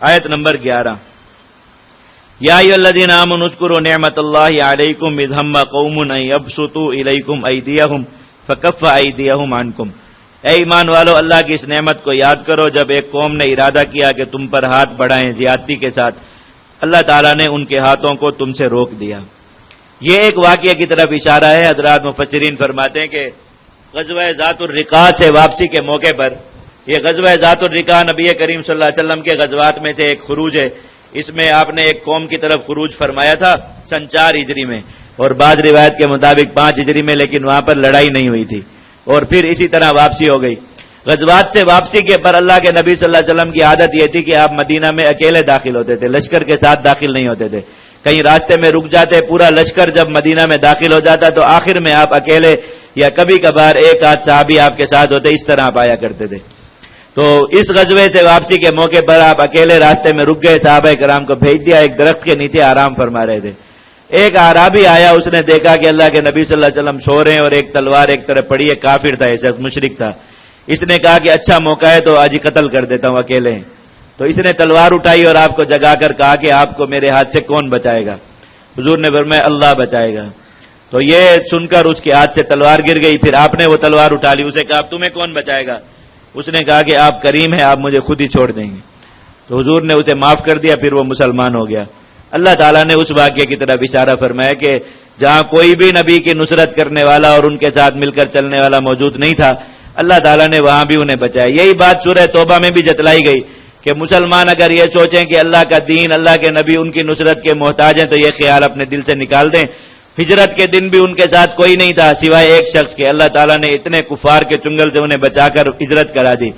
آیت نمبر 11، یا ایھا الذین آمنوا اذکروا نعمت اللہ علیکم اذ ہم قوم ان یبسطوا الیکم ایدیہم فکف ایدیہم عنکم۔ اے ایمان والو، اللہ کی اس نعمت کو یاد کرو جب ایک قوم نے ارادہ کیا کہ تم پر ہاتھ بڑھائیں زیادتی کے ساتھ، اللہ تعالیٰ نے ان کے ہاتھوں کو تم سے روک دیا۔ یہ ایک واقعہ کی طرف اشارہ ہے۔ حضرات مفسرین فرماتے ہیں کہ غزوہ ذات الرقاع سے واپسی کے موقع پر، یہ غزوہ ذات الرقاع نبی کریم صلی اللہ علیہ وسلم کے غزوات میں سے ایک خروج ہے۔ اس میں آپ نے ایک قوم کی طرف خروج فرمایا تھا سن 4 ہجری میں، اور بعض روایت کے مطابق 5 ہجری میں، لیکن وہاں پر لڑائی نہیں ہوئی تھی، اور پھر اسی طرح واپسی ہو گئی۔ غزوات سے واپسی کے پر اللہ کے نبی صلی اللہ علیہ وسلم کی عادت یہ تھی کہ آپ مدینہ میں اکیلے داخل ہوتے تھے، لشکر کے ساتھ داخل نہیں ہوتے تھے، کہیں راستے میں رک جاتے۔ پورا لشکر جب مدینہ میں داخل ہو جاتا تو آخر میں آپ اکیلے یا کبھی کبھار ایک آدھ صحابی آپ کے ساتھ ہوتے، اس طرح آپ آیا کرتے تھے۔ تو اس غزوے سے واپسی کے موقع پر آپ اکیلے راستے میں رک گئے، صحابہ کرام کو بھیج دیا، ایک درخت کے نیچے آرام فرما رہے تھے۔ ایک اعرابی آیا، اس نے دیکھا کہ اللہ کے نبی صلی اللہ علیہ وسلم سو رہے ہیں اور ایک تلوار ایک طرف پڑی ہے، کافر تھا، ایسا مشرک تھا۔ اس نے کہا کہ اچھا موقع ہے تو آج ہی قتل کر دیتا ہوں، اکیلے ہیں۔ تو اس نے تلوار اٹھائی اور آپ کو جگا کر کہا کہ آپ کو میرے ہاتھ سے کون بچائے گا؟ حضور نے فرمایا اللہ بچائے گا۔ تو یہ سن کر اس کے ہاتھ سے تلوار گر گئی، پھر آپ نے وہ تلوار اٹھا لی، اسے کہا اب تمہیں کون بچائے گا؟ اس نے کہا کہ آپ کریم ہیں، آپ مجھے خود ہی چھوڑ دیں گے۔ تو حضور نے اسے معاف کر دیا، پھر وہ مسلمان ہو گیا۔ اللہ تعالیٰ نے اس واقعے کی طرف اشارہ فرمایا کہ جہاں کوئی بھی نبی کی نصرت کرنے والا اور ان کے ساتھ مل کر چلنے والا موجود نہیں تھا، اللہ تعالیٰ نے وہاں بھی انہیں بچایا۔ یہی بات سورہ توبہ میں بھی جتلائی گئی کہ مسلمان اگر یہ سوچیں کہ اللہ کا دین، اللہ کے نبی ان کی نصرت کے محتاج ہیں تو یہ خیال اپنے دل سے نکال دیں۔ ہجرت کے دن بھی ان کے ساتھ کوئی نہیں تھا سوائے ایک شخص کے، اللہ تعالیٰ نے اتنے کفار کے چنگل سے انہیں بچا کر ہجرت کرا دی۔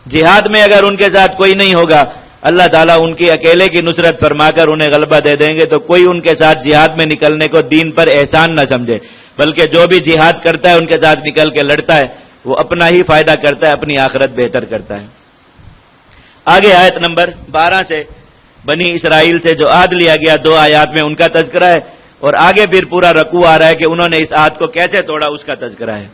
جہاد میں اگر ان کے ساتھ کوئی نہیں ہوگا، اللہ تعالیٰ ان کی اکیلے کی نصرت فرما کر انہیں غلبہ دے دیں گے۔ تو کوئی ان کے ساتھ جہاد میں نکلنے کو دین پر احسان نہ سمجھے، بلکہ جو بھی جہاد کرتا ہے ان کے ساتھ نکل کے لڑتا ہے وہ اپنا ہی فائدہ کرتا ہے، اپنی آخرت بہتر کرتا ہے۔ آگے آیت نمبر 12 سے بنی اسرائیل سے جو عہد لیا گیا 2 آیات میں ان کا تذکرہ ہے، اور آگے پھر پورا رکوع آ رہا ہے کہ انہوں نے اس عہد کو کیسے توڑا، اس کا تذکرہ ہے۔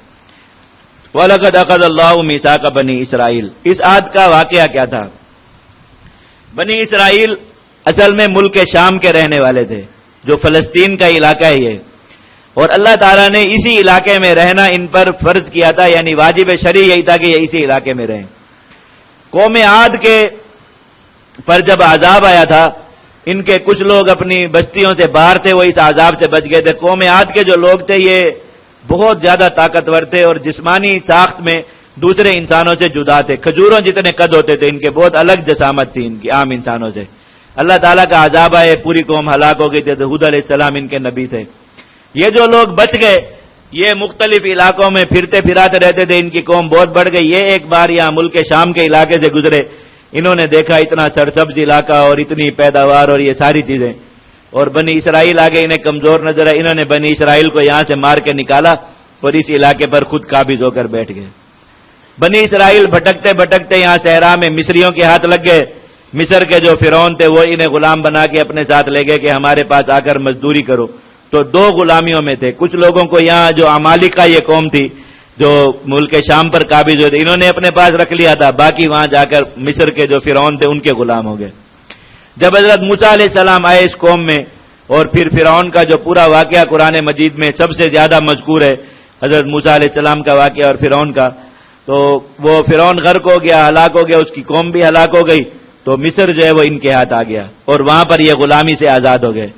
وَلَقَدْ أَخَذَ اللَّهُ مِيثَاقَ بَنِي اسرائیل، اس عہد کا واقعہ کیا تھا؟ بنی اسرائیل اصل میں ملک شام کے رہنے والے تھے، جو فلسطین کا علاقہ ہے یہ، اور اللہ تعالیٰ نے اسی علاقے میں رہنا ان پر فرض کیا تھا، یعنی واجب شرعی یہی تھا کہ یہ اسی علاقے میں رہیں۔ قوم عاد کے پر جب عذاب آیا تھا، ان کے کچھ لوگ اپنی بستیوں سے باہر تھے، وہ اس عذاب سے بچ گئے تھے۔ قوم عاد کے جو لوگ تھے یہ بہت زیادہ طاقتور تھے اور جسمانی ساخت میں دوسرے انسانوں سے جدا تھے، کھجوروں جتنے قد ہوتے تھے، ان کے بہت الگ جسامت تھی ان کی عام انسانوں سے۔ اللہ تعالیٰ کا عذاب آئے، پوری قوم ہلاک ہو گئی تھی، ہود علیہ السلام ان کے نبی تھے۔ یہ جو لوگ بچ گئے یہ مختلف علاقوں میں پھرتے پھراتے رہتے تھے، ان کی قوم بہت بڑھ گئی۔ یہ ایک بار یہاں ملک شام کے علاقے سے گزرے، انہوں نے دیکھا اتنا سرسبز علاقہ اور اتنی پیداوار اور یہ ساری چیزیں، اور بنی اسرائیل آگے انہیں کمزور نظر آئے، انہوں نے بنی اسرائیل کو یہاں سے مار کے نکالا اور اس علاقے پر خود قابض ہو کر بیٹھ گئے۔ بنی اسرائیل بھٹکتے بھٹکتے یہاں صحرا میں مصریوں کے ہاتھ لگ گئے۔ مصر کے جو فرعون تھے وہ انہیں غلام بنا کے اپنے ساتھ لے گئے کہ ہمارے پاس آ کر مزدوری کرو۔ تو 2 غلامیوں میں تھے، کچھ لوگوں کو یہاں جو عمالقہ یہ قوم تھی جو ملک شام پر قابض ہوئے تھے، انہوں نے اپنے پاس رکھ لیا تھا، باقی وہاں جا کر مصر کے جو فرعون تھے ان کے غلام ہو گئے۔ جب حضرت موسیٰ علیہ السلام آئے اس قوم میں، اور پھر فرعون کا جو پورا واقعہ قرآن مجید میں سب سے زیادہ مذکور ہے، حضرت موسیٰ علیہ السلام کا واقعہ اور فرعون کا، تو وہ فرعون غرق ہو گیا، ہلاک ہو گیا، اس کی قوم بھی ہلاک ہو گئی، تو مصر جو ہے وہ ان کے ہاتھ آ گیا اور وہاں پر یہ غلامی سے آزاد ہو گئے۔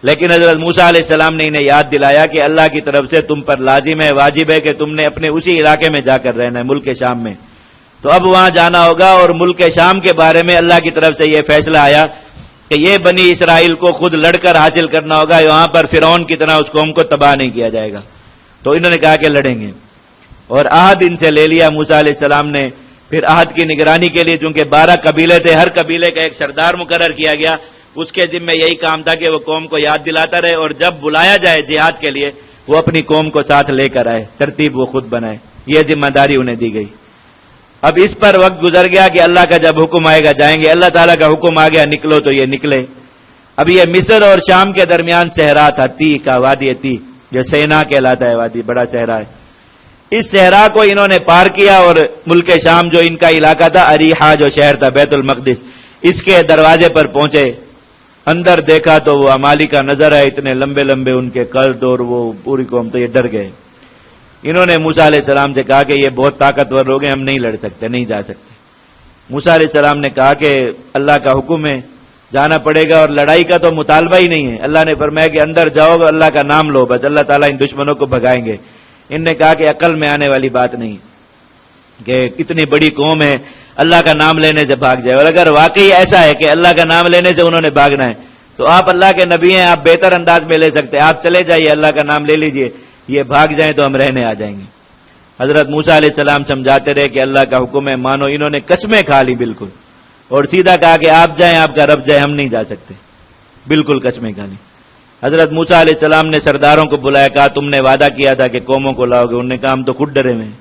لیکن حضرت موسیٰ علیہ السلام نے انہیں یاد دلایا کہ اللہ کی طرف سے تم پر لازم ہے، واجب ہے کہ تم نے اپنے اسی علاقے میں جا کر رہنا ہے، ملک شام میں۔ تو اب وہاں جانا ہوگا، اور ملک شام کے بارے میں اللہ کی طرف سے یہ فیصلہ آیا کہ یہ بنی اسرائیل کو خود لڑ کر حاصل کرنا ہوگا، وہاں پر فرعون کی طرح اس قوم کو تباہ نہیں کیا جائے گا۔ تو انہوں نے کہا کہ لڑیں گے، اور عہد ان سے لے لیا موسیٰ علیہ السلام نے۔ پھر عہد کی نگرانی کے لیے چونکہ 12 قبیلے تھے، ہر قبیلے کا ایک سردار مقرر کیا گیا، اس کے ذمہ یہی کام تھا کہ وہ قوم کو یاد دلاتا رہے، اور جب بلایا جائے جہاد کے لیے وہ اپنی قوم کو ساتھ لے کر آئے، ترتیب وہ خود بنائے، یہ ذمہ داری انہیں دی گئی۔ اب اس پر وقت گزر گیا کہ اللہ کا جب حکم آئے گا جائیں گے، اللہ تعالیٰ کا حکم آ گیا نکلو تو یہ نکلے۔ اب یہ مصر اور شام کے درمیان صحرا تھا، تی کا وادی تی، جو سینا کہلاتا ہے، وادی بڑا صحرا ہے۔ اس صحرا کو انہوں نے پار کیا اور ملک شام جو ان کا علاقہ تھا، اریحا جو شہر تھا، بیت المقدس، اس کے دروازے پر پہنچے، اندر دیکھا تو وہ عمالی کا نظر ہے، اتنے لمبے لمبے ان کے قد، اور وہ پوری قوم تو یہ ڈر گئے۔ انہوں نے موسیٰ علیہ السلام سے کہا کہ یہ بہت طاقتور لوگ ہیں، ہم نہیں لڑ سکتے، نہیں جا سکتے۔ موسیٰ علیہ السلام نے کہا کہ اللہ کا حکم ہے، جانا پڑے گا، اور لڑائی کا تو مطالبہ ہی نہیں ہے۔ اللہ نے فرمایا کہ اندر جاؤ گے، اللہ کا نام لو، بس اللہ تعالیٰ ان دشمنوں کو بھگائیں گے۔ ان نے کہا کہ عقل میں آنے والی بات نہیں کہ کتنی بڑی قوم ہے، اللہ کا نام لینے سے بھاگ جائے، اور اگر واقعی ایسا ہے کہ اللہ کا نام لینے سے انہوں نے بھاگنا ہے تو آپ اللہ کے نبی ہیں، آپ بہتر انداز میں لے سکتے ہیں، آپ چلے جائیے، اللہ کا نام لے لیجئے، یہ بھاگ جائیں تو ہم رہنے آ جائیں گے۔ حضرت موسیٰ علیہ السلام سمجھاتے رہے کہ اللہ کا حکم ہے، مانو۔ انہوں نے قسمیں کھا لی بالکل، اور سیدھا کہا کہ آپ جائیں، آپ کا رب جائے، ہم نہیں جا سکتے، بالکل قسمیں کھا لی۔ حضرت موسیٰ علیہ السلام نے سرداروں کو بلایا، کہا تم نے وعدہ کیا تھا کہ قوموں کو لاؤ گے، انہوں نے کہا ہم تو خود ڈرے ہوئے ہیں۔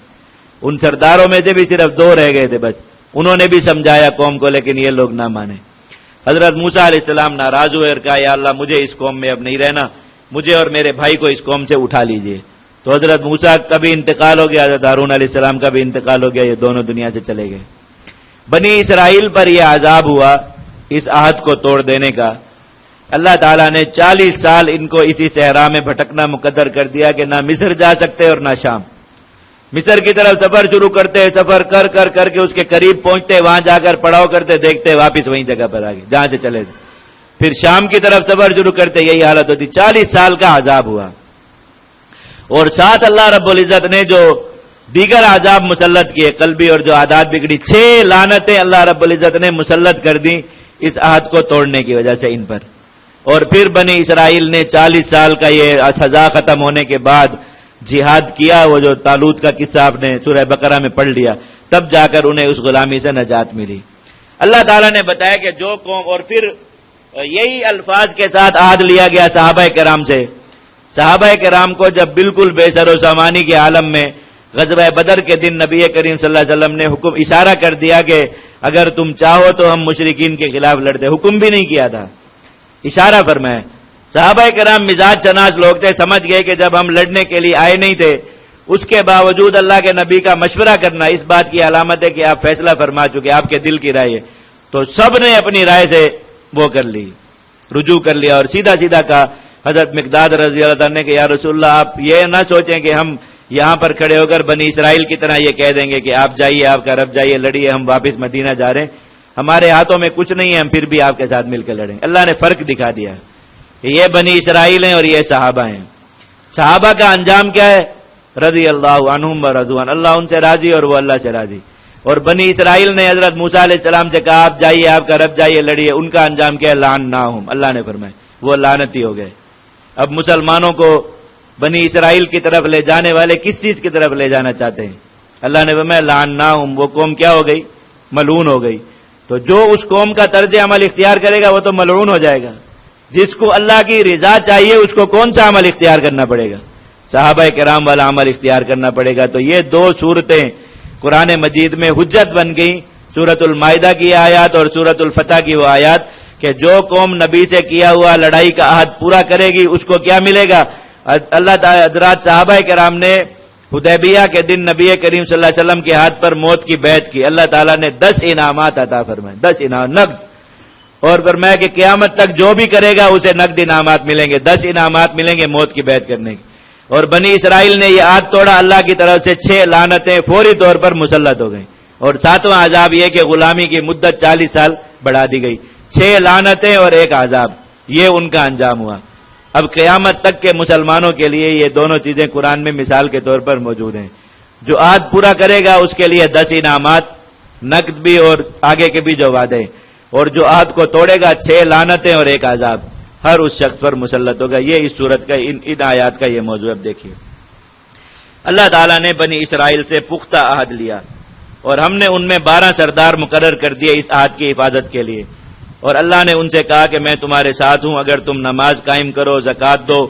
ان سرداروں میں سے بھی صرف 2 رہ گئے تھے بس، انہوں نے بھی سمجھایا قوم کو، لیکن یہ لوگ نہ مانے۔ حضرت موسیٰ علیہ السلام ناراض ہوئے اور کہا یا اللہ مجھے اس قوم میں اب نہیں رہنا، مجھے اور میرے بھائی کو اس قوم سے اٹھا لیجئے۔ تو حضرت موسیٰ کا بھی انتقال ہو گیا، حضرت ہارون علیہ السلام کا بھی انتقال ہو گیا، یہ دونوں دنیا سے چلے گئے۔ بنی اسرائیل پر یہ عذاب ہوا اس عہد کو توڑ دینے کا۔ اللہ تعالیٰ نے 40 سال ان کو اسی صحرا میں بھٹکنا مقدر کر دیا کہ نہ مصر جا سکتے اور نہ شام۔ مصر کی طرف سفر شروع کرتے، سفر کر کر کر کے اس کے قریب پہنچتے، وہاں جا کر پڑاؤ کرتے، دیکھتے واپس وہیں جگہ پر آگے جہاں سے چلے تھے۔ پھر شام کی طرف سفر شروع کرتے، یہی حالت ہوتی۔ 40 سال کا عذاب ہوا، اور ساتھ اللہ رب العزت نے جو دیگر عذاب مسلط کیے، قلبی اور جو عادات بگڑی، 6 لعنتیں اللہ رب العزت نے مسلط کر دی اس عہد کو توڑنے کی وجہ سے ان پر۔ اور پھر بنی اسرائیل نے 40 سال کا یہ سزا ختم ہونے کے بعد جہاد کیا، وہ جو طالوت کا قصہ آپ نے سورہ بقرہ میں پڑھ لیا، تب جا کر انہیں اس غلامی سے نجات ملی۔ اللہ تعالیٰ نے بتایا کہ جو قوم، اور پھر یہی الفاظ کے ساتھ عہد لیا گیا صحابہ کرام سے۔ صحابہ کرام کو جب بالکل بے سر و سامانی کے عالم میں غزوہ بدر کے دن نبی کریم صلی اللہ علیہ وسلم نے حکم اشارہ کر دیا کہ اگر تم چاہو تو ہم مشرکین کے خلاف لڑتے، حکم بھی نہیں کیا تھا، اشارہ فرمایا۔ صحابہ کرام مزاج شناس لوگ تھے، سمجھ گئے کہ جب ہم لڑنے کے لیے آئے نہیں تھے، اس کے باوجود اللہ کے نبی کا مشورہ کرنا اس بات کی علامت ہے کہ آپ فیصلہ فرما چکے، آپ کے دل کی رائے ہے۔ تو سب نے اپنی رائے سے وہ کر لی، رجوع کر لیا، اور سیدھا سیدھا کہا حضرت مقداد رضی اللہ عنہ نے کہ یا رسول اللہ آپ یہ نہ سوچیں کہ ہم یہاں پر کھڑے ہو کر بنی اسرائیل کی طرح یہ کہہ دیں گے کہ آپ جائیے، آپ کا رب جائیے، لڑیے، ہم واپس مدینہ جا رہے ہیں، ہمارے ہاتھوں میں کچھ نہیں ہے، ہم پھر بھی آپ کے ساتھ مل کر لڑیں۔ اللہ نے فرق دکھا دیا کہ یہ بنی اسرائیل ہیں اور یہ صحابہ ہیں۔ صحابہ کا انجام کیا ہے؟ رضی اللہ عنہم و رضوان، اللہ ان سے راضی اور وہ اللہ سے راضی۔ اور بنی اسرائیل نے حضرت موسیٰ علیہ السلام سے کہا آپ جائیے، آپ کا رب جائیے، لڑیے، ان کا انجام کیا ہے؟ لعناہم، اللہ نے فرمایا وہ لعنتی ہو گئے۔ اب مسلمانوں کو بنی اسرائیل کی طرف لے جانے والے کس چیز کی طرف لے جانا چاہتے ہیں؟ اللہ نے فرمایا لعناہم، وہ قوم کیا ہو گئی؟ ملعون ہو گئی۔ تو جو اس قوم کا طرز عمل اختیار کرے گا وہ تو ملعون ہو جائے گا۔ جس کو اللہ کی رضا چاہیے اس کو کون سا عمل اختیار کرنا پڑے گا؟ صحابہ کرام والا عمل اختیار کرنا پڑے گا۔ تو یہ 2 صورتیں قرآن مجید میں حجت بن گئیں، سورۃ المائدہ کی آیات اور سورۃ الفتح کی وہ آیات کہ جو قوم نبی سے کیا ہوا لڑائی کا عہد پورا کرے گی اس کو کیا ملے گا؟ اللہ تعالی حضرات صحابہ کرام نے حدیبیہ کے دن نبی کریم صلی اللہ علیہ وسلم کے ہاتھ پر موت کی بیعت کی، اللہ تعالیٰ نے 10 انعامات عطا فرمائے، 10 انعام نقد، اور فرمایا کہ قیامت تک جو بھی کرے گا اسے نقد انعامات ملیں گے، 10 انعامات ملیں گے موت کی بیعت کرنے کی۔ اور بنی اسرائیل نے یہ عہد توڑا، اللہ کی طرف سے 6 لعنتیں فوری طور پر مسلط ہو گئیں، اور 7واں عذاب یہ کہ غلامی کی مدت 40 سال بڑھا دی گئی۔ 6 لعنتیں اور 1 عذاب، یہ ان کا انجام ہوا۔ اب قیامت تک کے مسلمانوں کے لیے یہ دونوں چیزیں قرآن میں مثال کے طور پر موجود ہیں۔ جو عہد پورا کرے گا اس کے لیے 10 انعامات نقد بھی اور آگے کے بھی جو وعدے، اور جو عہد کو توڑے گا 6 لعنتیں اور 1 عذاب ہر اس شخص پر مسلط ہوگا۔ یہ اس صورت کا ان آیات کا یہ موضوع۔ اب دیکھیے اللہ تعالیٰ نے بنی اسرائیل سے پختہ عہد لیا، اور ہم نے ان میں 12 سردار مقرر کر دیے اس عہد کی حفاظت کے لیے، اور اللہ نے ان سے کہا کہ میں تمہارے ساتھ ہوں اگر تم نماز قائم کرو، زکوٰۃ دو،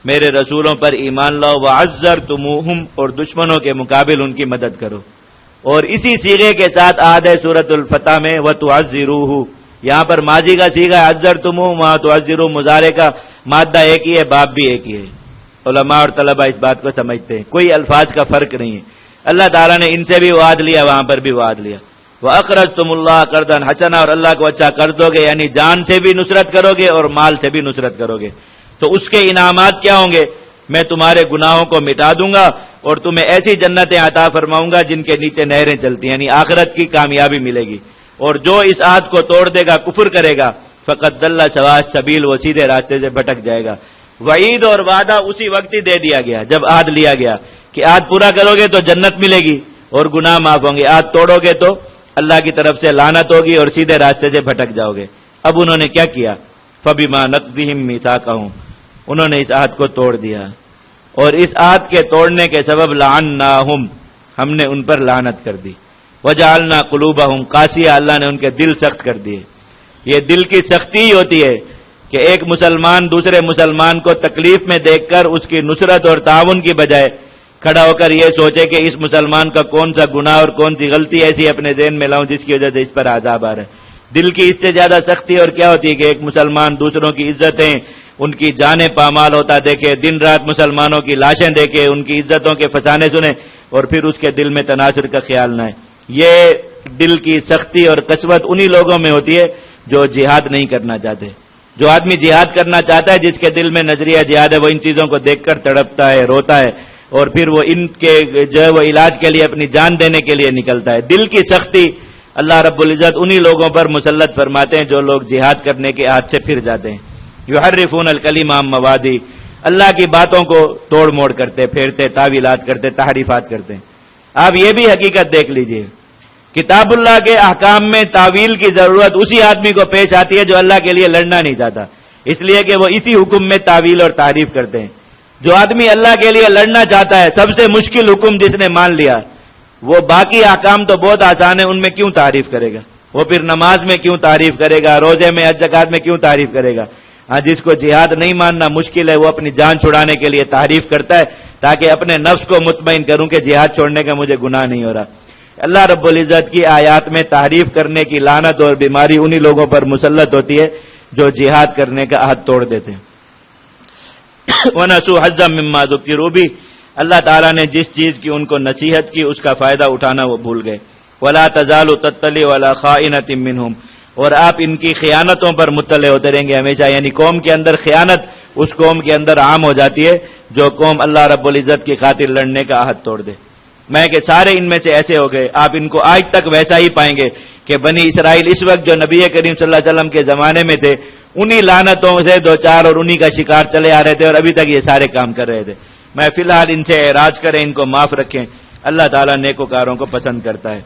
میرے رسولوں پر ایمان لاؤ، وعزرتموہم، اور دشمنوں کے مقابل ان کی مدد کرو۔ اور اسی صیغے کے ساتھ عہد ہے سورۃ الفتح میں وتعزروہ، یہاں پر ماضی کا صیغہ عزرتموہ، وہاں تعزروہ مضارع کا مادہ ایک ہی ہے، باب بھی ایک ہی ہے۔ علماء اور طلباء اس بات کو سمجھتے ہیں، کوئی الفاظ کا فرق نہیں ہے۔ اللہ تعالیٰ نے ان سے بھی وعد لیا، وہاں پر بھی وعد لیا۔ وَأَقْرَضْتُمُ اللَّهَ قَرْضًا حَسَنًا، اور اللہ کو اچھا قرض دو گے، یعنی جان سے بھی نصرت کرو گے اور مال سے بھی نصرت کرو گے، تو اس کے انعامات کیا ہوں گے؟ میں تمہارے گناہوں کو مٹا دوں گا اور تمہیں ایسی جنتیں عطا فرماؤں گا جن کے نیچے نہریں چلتی ہیں، یعنی آخرت کی کامیابی ملے گی۔ اور جو اس عہد کو توڑ دے گا، کفر کرے گا، فقط ضل سواء السبیل، وہ سیدھے راستے سے بھٹک جائے گا۔ وعید اور وعدہ اسی وقت ہی دے دیا گیا جب عہد لیا گیا کہ عہد پورا کرو گے تو جنت ملے گی اور گناہ معاف ہوں گے، عہد توڑو گے تو اللہ کی طرف سے لعنت ہوگی اور سیدھے راستے سے بھٹک جاؤ گے۔ اب انہوں نے کیا کیا؟ فَبِمَا نَقْضِهِمْ مِيثَاقَهُمْ، انہوں نے اس عہد کو توڑ دیا، اور اس عہد کے توڑنے کے سبب لعناہم، ہم نے ان پر لعنت کر دی، وجعلنا قلوبہم قاسیہ، اللہ نے ان کے دل سخت کر دیے۔ یہ دل کی سختی ہی ہوتی ہے کہ ایک مسلمان دوسرے مسلمان کو تکلیف میں دیکھ کر اس کی نصرت اور تعاون کی بجائے کھڑا ہو کر یہ سوچے کہ اس مسلمان کا کون سا گناہ اور کون سی غلطی ایسی اپنے ذہن میں لاؤں جس کی وجہ سے اس پر عذاب آ رہا ہے۔ دل کی اس سے زیادہ سختی اور کیا ہوتی ہے کہ ایک مسلمان دوسروں کی عزتیں، ان کی جانیں پامال ہوتا دیکھے، دن رات مسلمانوں کی لاشیں دیکھے، ان کی عزتوں کے فسانے سنے، اور پھر اس کے دل میں تناصر کا خیال نہ ہے۔ یہ دل کی سختی اور قسوت انہی لوگوں میں ہوتی ہے جو جہاد نہیں کرنا چاہتے۔ جو آدمی جہاد کرنا چاہتا ہے، جس کے دل میں نظریہ جہاد ہے، وہ ان چیزوں کو دیکھ کر تڑپتا ہے، روتا ہے، اور پھر وہ ان کے جو ہے وہ علاج کے لیے اپنی جان دینے کے لیے نکلتا ہے۔ دل کی سختی اللہ رب العزت انہی لوگوں پر مسلط فرماتے ہیں جو لوگ جہاد کرنے کے عہد سے پھر جاتے ہیں۔ یحرفون الکلم عن مواضع، اللہ کی باتوں کو توڑ موڑ کرتے پھیرتے، تعویلات کرتے، تحریفات کرتے ہیں۔ آپ یہ بھی حقیقت دیکھ لیجئے، کتاب اللہ کے احکام میں تعویل کی ضرورت اسی آدمی کو پیش آتی ہے جو اللہ کے لیے لڑنا نہیں چاہتا، اس لیے کہ وہ اسی حکم میں تعویل اور تعریف کرتے ہیں۔ جو آدمی اللہ کے لیے لڑنا چاہتا ہے، سب سے مشکل حکم جس نے مان لیا، وہ باقی احکام تو بہت آسان ہے، ان میں کیوں تعریف کرے گا؟ وہ پھر نماز میں کیوں تعریف کرے گا؟ روزے میں، حج زکات میں کیوں تعریف کرے گا؟ ہاں، جس کو جہاد نہیں ماننا مشکل ہے، وہ اپنی جان چھڑانے کے لیے تعریف کرتا ہے تاکہ اپنے نفس کو مطمئن کروں کہ جہاد چھوڑنے کا مجھے گناہ نہیں ہو رہا۔ اللہ رب العزت کی آیات میں تعریف کرنے کی لعنت اور بیماری انہی لوگوں پر مسلط ہوتی ہے جو جہاد کرنے کا عہد توڑ دیتے ہیں۔ وَنَسُوا حَظًّا مِّمَّا ذُكِّرُوا بِهِ، اللہ تعالیٰ نے جس چیز کی ان کو نصیحت کی اس کا فائدہ اٹھانا وہ بھول گئے۔ وَلَا تَزَالُ تَطَّلِعُ عَلَىٰ خَائِنَةٍ مِّنْهُمْ، اور آپ ان کی خیانتوں پر مطلع ہوتے رہیں گے ہمیشہ، یعنی قوم کے اندر خیانت اس قوم کے اندر عام ہو جاتی ہے جو قوم اللہ رب العزت کی خاطر لڑنے کا عہد توڑ دے۔ میں کہ سارے ان میں سے ایسے ہو گئے، آپ ان کو آج تک ویسا ہی پائیں گے کہ بنی اسرائیل اس وقت جو نبی کریم صلی اللہ علیہ وسلم کے زمانے میں تھے، انہی لعنتوں سے دو چار اور انہی کا شکار چلے آ رہے تھے اور ابھی تک یہ سارے کام کر رہے تھے۔ میں فی الحال ان سے اعراض کریں، ان کو معاف رکھیں، اللہ تعالیٰ نیکوکاروں کو پسند کرتا ہے۔